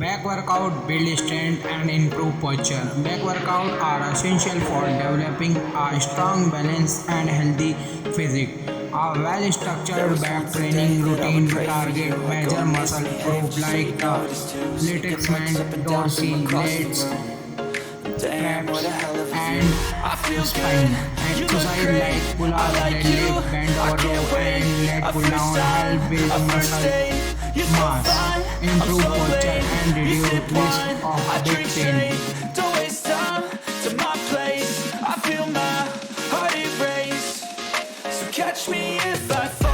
Back workout build strength and improve posture. Back workout are essential for developing a strong balance and healthy physique. A well-structured back training routine target major muscle groups like the latex band, dorsal, lats, traps, and spine. Exercise like pull-up, deadlift, bend over row, and leg pull-down help build muscle mass, improve posture, and reduce risk of back pain. Don't waste time to my place. I feel my heart erase. So catch me if I fall.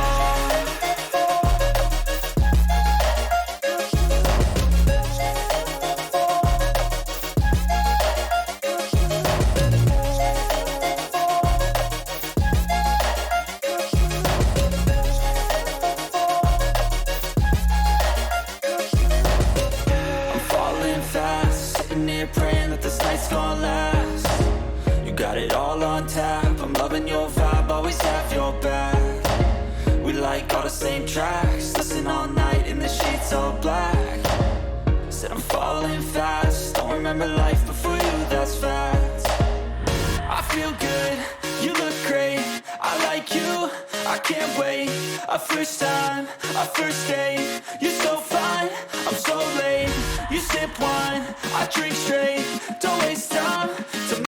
Praying that this night's gonna last. You got it all on tap. I'm loving your vibe, always have your back. We like all the same tracks. Listen all night in the sheets all black. Said I'm falling fast. Don't remember life before you, that's facts. I feel good, you look great. I like you, I can't wait. A first time, a first date. You're so fine, I'm so late. You sip wine, I drink straight. Don't waste time